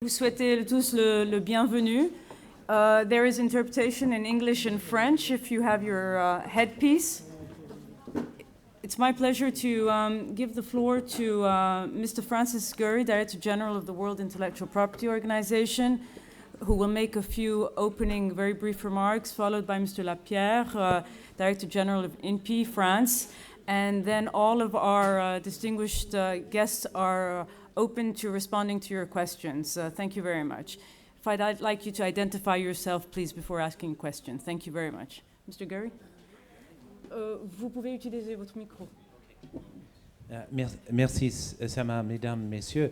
Vous souhaitez tous le bienvenu. There is interpretation in English and French if you have your headpiece. It's my pleasure to give the floor to Mr. Francis Gurry, Director General of the World Intellectual Property Organization, who will make a few opening, very brief remarks, followed by Mr. Lapierre, Director General of INPI France. And then all of our distinguished guests are open to responding to your questions. Thank you very much. If I'd like you to identify yourself, please, before asking a question. Thank you very much. Mr. Gurry? Vous pouvez utiliser votre micro. Merci, Sama, mesdames, messieurs.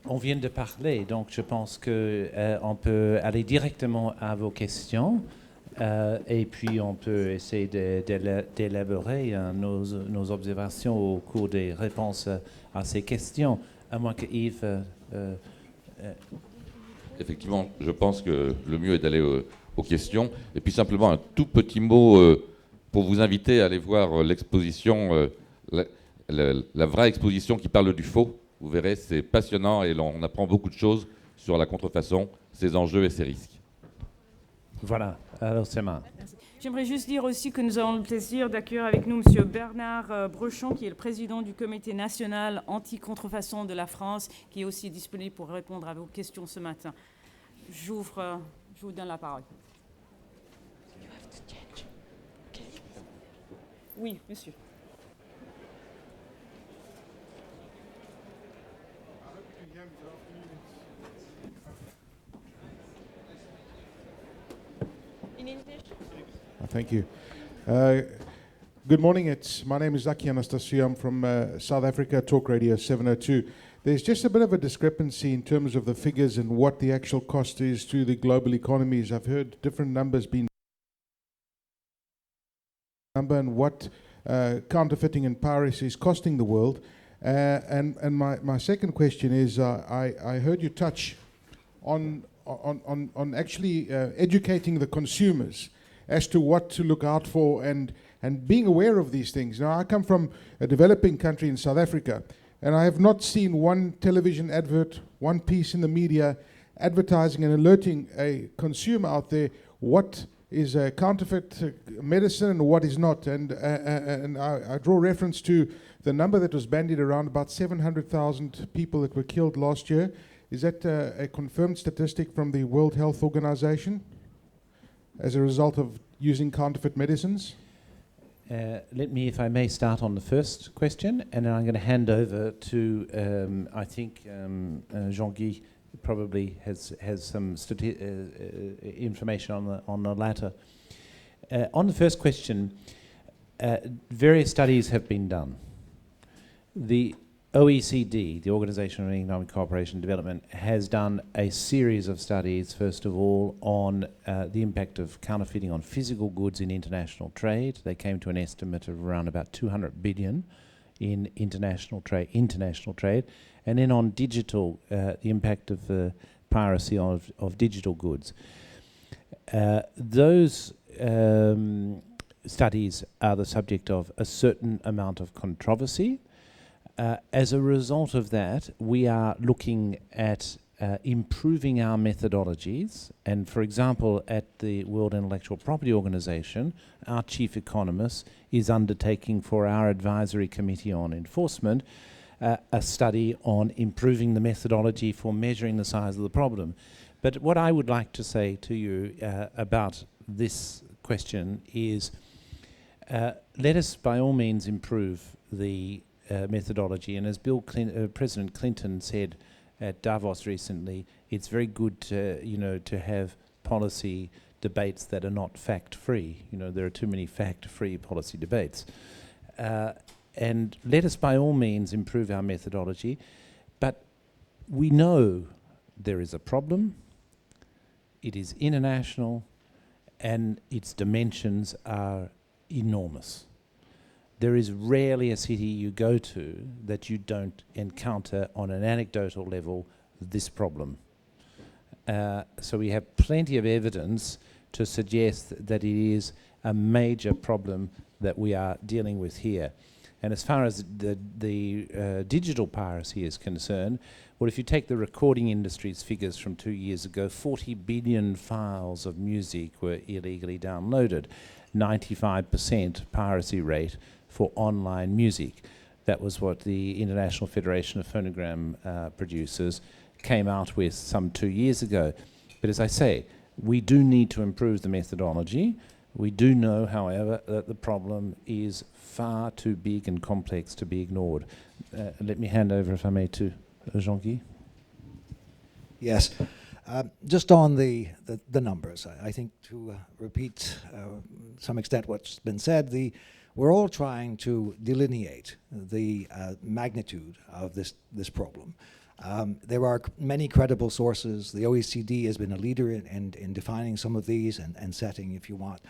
On vient de parler, donc je pense qu'on peut aller directement à vos questions et puis on peut essayer d'élaborer nos observations au cours des réponses à ces questions. À moins que Yves... Effectivement, je pense que le mieux est d'aller aux questions. Et puis simplement un tout petit mot pour vous inviter à aller voir l'exposition, la vraie exposition qui parle du faux. Vous verrez, c'est passionnant et on apprend beaucoup de choses sur la contrefaçon, ses enjeux et ses risques. Voilà, alors c'est moi. J'aimerais juste dire aussi que nous avons le plaisir d'accueillir avec nous M. Bernard Brechon, qui est le président du Comité national anti-contrefaçon de la France, qui est aussi disponible pour répondre à vos questions ce matin. Je vous donne la parole. Oui, monsieur. In English? Thank you. Good morning. My name is Aki Anastasiou. I'm from South Africa, Talk Radio 702. There's just a bit of a discrepancy in terms of the figures and what the actual cost is to the global economies. I've heard different numbers being and what counterfeiting and piracy is costing the world. And my second question is, I heard you touch on actually educating the consumers as to what to look out for and being aware of these things. Now, I come from a developing country in South Africa, and I have not seen one television advert, one piece in the media advertising and alerting a consumer out there what is a counterfeit medicine and what is not. And I draw reference to the number that was bandied around, about 700,000 people that were killed last year. Is that a confirmed statistic from the World Health Organization as a result of using counterfeit medicines? Let me, if I may, start on the first question, and then I'm going to hand over to, I think, Jean-Guy probably has some information on the latter. On the first question, various studies have been done. The OECD, the Organization of Economic Cooperation and Development, has done a series of studies, first of all, on the impact of counterfeiting on physical goods in international trade. They came to an estimate of around about 200 billion in international trade, and then on digital, the impact of piracy of digital goods. Those studies are the subject of a certain amount of controversy. As a result of that, we are looking at improving our methodologies. And for example, at the World Intellectual Property Organization, our chief economist is undertaking for our advisory committee on enforcement a study on improving the methodology for measuring the size of the problem. But what I would like to say to you about this question is let us by all means improve the methodology, and as President Clinton said at Davos recently, it's very good to have policy debates that are not fact-free. There are too many fact-free policy debates. And let us by all means improve our methodology, but we know there is a problem, it is international, and its dimensions are enormous. There is rarely a city you go to that you don't encounter on an anecdotal level this problem. So we have plenty of evidence to suggest that it is a major problem that we are dealing with here. And as far as the digital piracy is concerned, well, if you take the recording industry's figures from 2 years ago, 40 billion files of music were illegally downloaded, 95% piracy rate for online music. That was what the International Federation of Phonogram Producers came out with some 2 years ago. But as I say, we do need to improve the methodology. We do know, however, that the problem is far too big and complex to be ignored. Let me hand over, if I may, to Jean-Guy. Yes. Just on the numbers, I think to repeat some extent what's been said, we're all trying to delineate the magnitude of this problem. There are many credible sources. The OECD has been a leader in defining some of these and setting, if you want,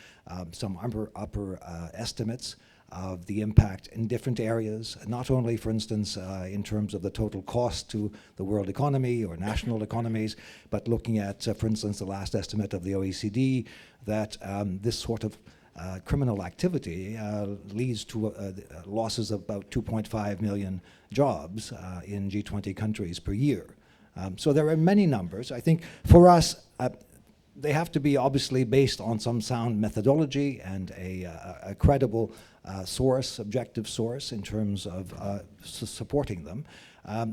some upper estimates of the impact in different areas, not only, for instance, in terms of the total cost to the world economy or national economies, but looking at, for instance, the last estimate of the OECD, that this sort of criminal activity leads to losses of about 2.5 million jobs in G20 countries per year. So there are many numbers. I think for us, they have to be obviously based on some sound methodology and a credible source, objective source in terms of supporting them.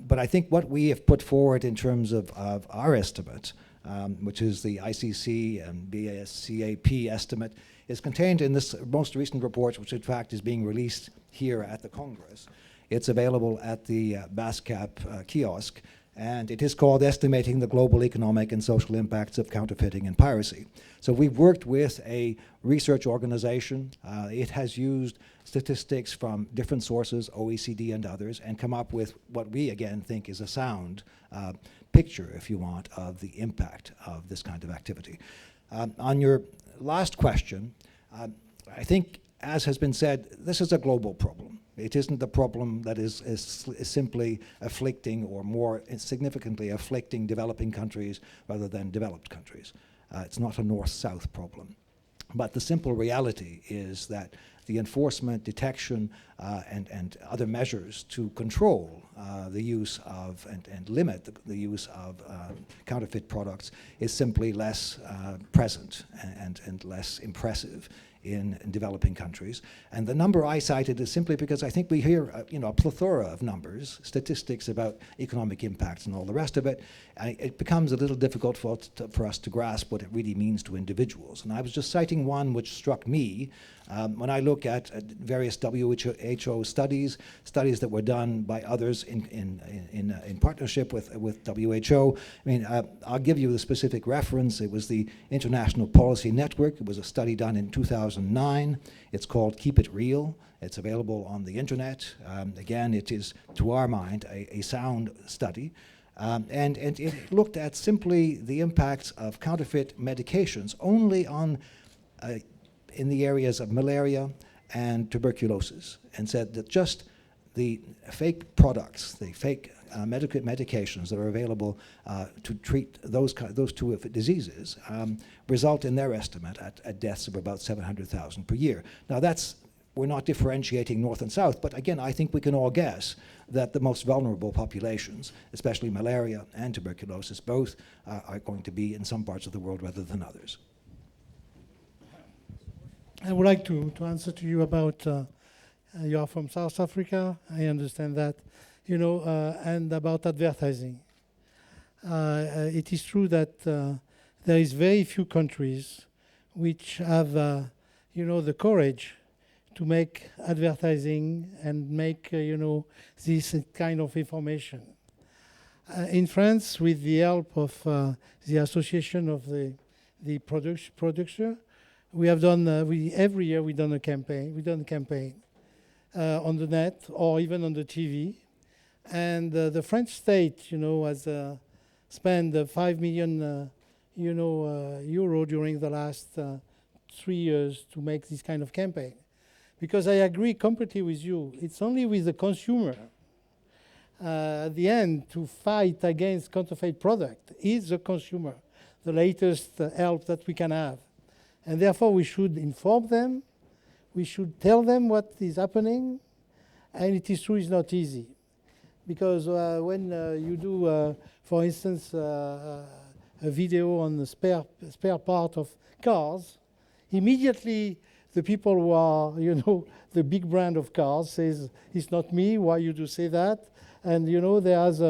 But I think what we have put forward in terms of our estimate, which is the ICC and BASCAP estimate, is contained in this most recent report, which in fact is being released here at the Congress. It's available at the BASCAP kiosk, and it is called Estimating the Global Economic and Social Impacts of Counterfeiting and Piracy. So we've worked with a research organization. It has used statistics from different sources, OECD and others, and come up with what we again think is a sound picture, if you want, of the impact of this kind of activity. On your last question, I think, as has been said, this is a global problem. It isn't the problem that is simply afflicting or more significantly afflicting developing countries rather than developed countries. It's not a north-south problem. But the simple reality is that the enforcement, detection, and other measures to control the use of and limit the use of counterfeit products is simply less present and less impressive in developing countries. And the number I cited is simply because I think we hear a plethora of numbers, statistics about economic impacts and all the rest of it. It becomes a little difficult for us to grasp what it really means to individuals. And I was just citing one which struck me when I look at various WHO studies that were done by others in partnership with WHO. I mean, I'll give you the specific reference. It was the International Policy Network. It was a study done in 2009. It's called Keep It Real. It's available on the internet. Again, it is, to our mind, a sound study. And it looked at simply the impacts of counterfeit medications only on in the areas of malaria and tuberculosis, and said that just the fake products, the fake medications that are available to treat those two diseases result in their estimate at deaths of about 700,000 per year. Now we're not differentiating north and south, but again, I think we can all guess that the most vulnerable populations, especially malaria and tuberculosis, both are going to be in some parts of the world rather than others. I would like to answer to you about, you are from South Africa, I understand that, and about advertising. It is true that there is very few countries which have, the courage to make advertising and make, this kind of information. In France, with the help of the Association of the Producer, we have done, every year we done a campaign. We done a campaign on the net or even on the TV. And the French state, has spent 5 million, euro during the last 3 years to make this kind of campaign. Because I agree completely with you. It's only with the consumer at the end to fight against counterfeit product is the consumer, the latest help that we can have. And therefore, we should inform them. We should tell them what is happening. And it is true, it's not easy. Because when you do, for instance, a video on the spare part of cars, immediately the people who are, the big brand of cars says, it's not me, why you do say that? And, there's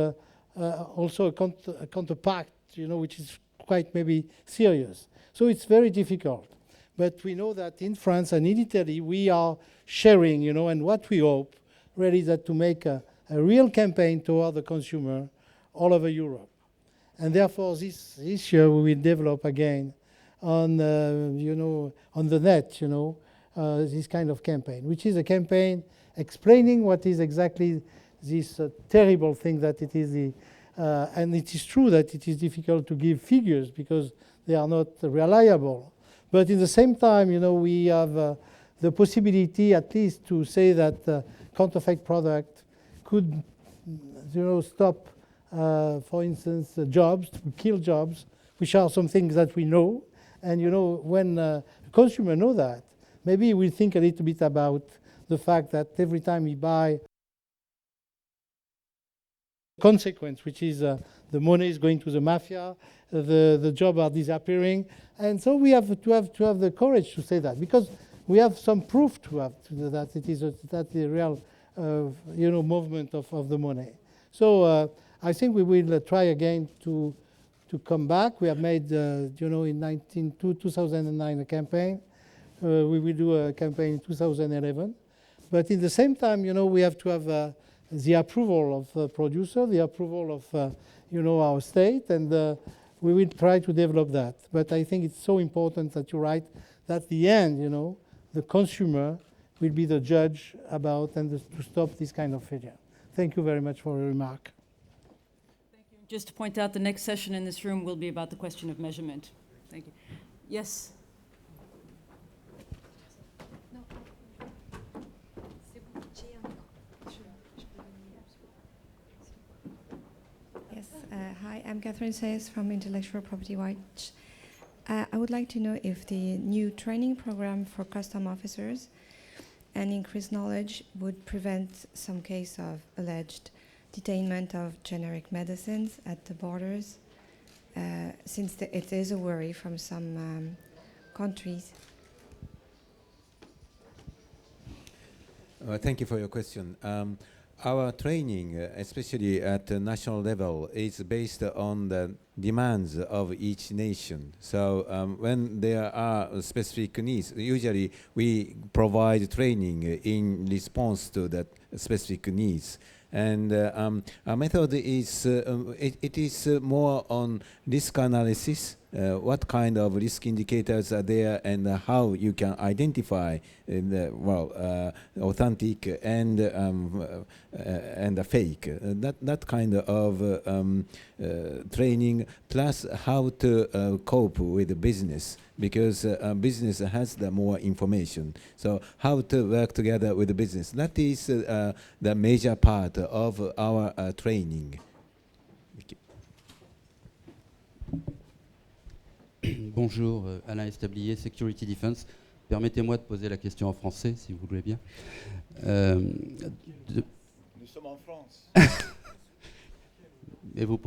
also a counterpart, which is quite maybe serious. So it's very difficult. But we know that in France and in Italy, we are sharing, and what we hope really is that to make a real campaign toward the consumer all over Europe. And therefore, this year we will develop again on, on the net, this kind of campaign, which is a campaign explaining what is exactly this terrible thing that it is. And it is true that it is difficult to give figures because they are not reliable. But in the same time, we have the possibility at least to say that counterfeit product could, stop, for instance, jobs, to kill jobs, which are some things that we know. And, when a consumer know that, maybe we think a little bit about the fact that every time we buy consequence, which is the money is going to the mafia, the jobs are disappearing. And so we have to have the courage to say that, because we have some proof that it is that the real movement of the money. So I think we will try again to come back. We have made in 2009 a campaign. We will do a campaign in 2011. But in the same time, we have to have the approval of the producer, the approval of our state, and we will try to develop that. But I think it's so important that you write that at the end, the consumer will be the judge about and to stop this kind of failure. Thank you very much for your remark. Thank you. Just to point out, the next session in this room will be about the question of measurement. Thank you. Yes. Yes, hi, I'm Catherine Sayes from Intellectual Property Watch. I would like to know if the new training program for custom officers and increased knowledge would prevent some case of alleged detainment of generic medicines at the borders, since it is a worry from some countries. Thank you for your question. Our training, especially at the national level, is based on the demands of each nation. So when there are specific needs, usually we provide training in response to that specific needs. And our method is, it is more on risk analysis, what kind of risk indicators are there and how you can identify authentic and a fake. That kind of training, plus how to cope with the business, because business has the more information. So how to work together with the business. That is the major part of our training. Bonjour, Alain Establier, Security Defense. Permettez-moi de poser la question en français, si vous voulez bien. Nous sommes en France. Et vous